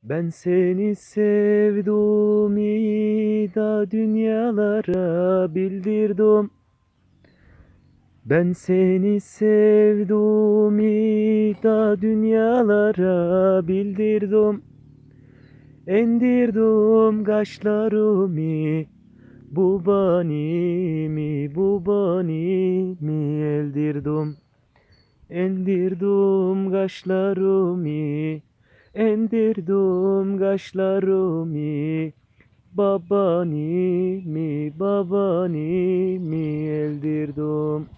Ben seni sevdim da dünyalara bildirdim. Ben seni sevdim da dünyalara bildirdim. Endirdim kaşlarımı, bu banimi eldirdim. Endirdim kaşlarımı, endirdim kaşlarımı, babanimi eldirdim.